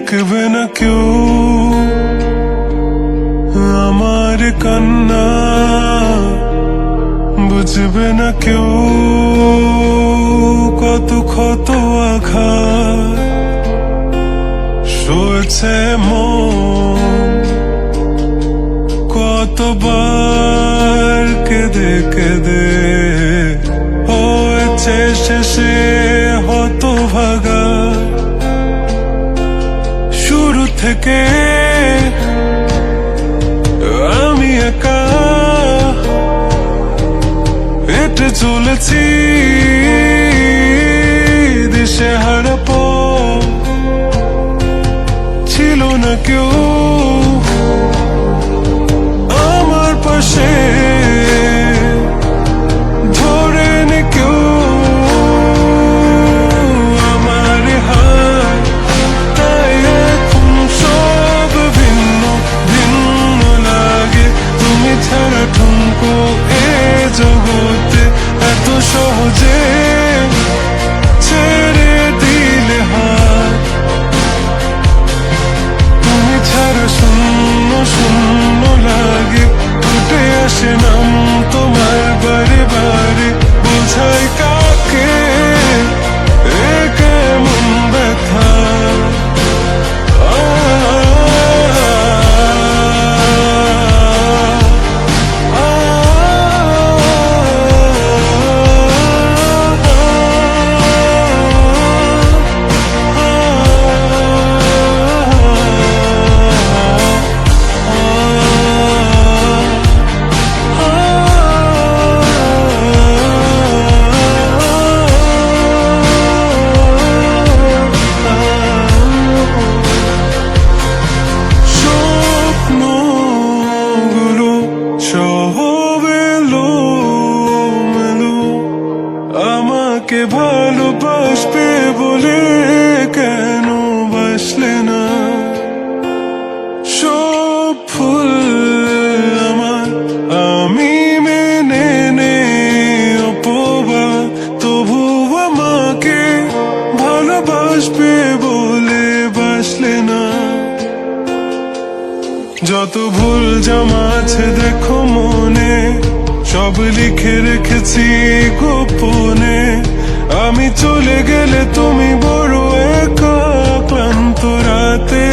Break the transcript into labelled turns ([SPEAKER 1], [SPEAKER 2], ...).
[SPEAKER 1] দেখবে না কেউ আমার কান্না, বুঝবে না কেউ কত ক্ষত আঘাত সয়েছে মন, কতবার কেঁদে কেঁদে হয়েছে শেষে হতভাগা। শুরু থেকে আমি একা হেঁটে চলেছি দিশেহারা পথ, ছিল না কেউ আমার পাশে, ধরে নে কেউ আমার হাত। তাই এখন সব ভিন্ন ভিন্ন লাগে, তুমি ছাড়া ঠুনকো এ জগতে এত সহজে ছেড়ে দিলে হাত। তুমি ছাড়া শূন্য শূন্য লাগে, উঠে আসে নাম তোমার বারে বারে, বোঝাই কাকে এ কেমন ব্যথা। আমাকে ভালোবাসবে বলে কেন বাসলে না? সব ফুল আমার আমি মেনে নে অপবাদ, তবু আমাকে ভালোবাসবে বলে বাসলে না। যত ভুল জমা আছে দেখো মনে, সব লিখে রেখেছি গোপনে। আমি চলে গেলে তুমি বড় একা, ক্লান্ত রাতে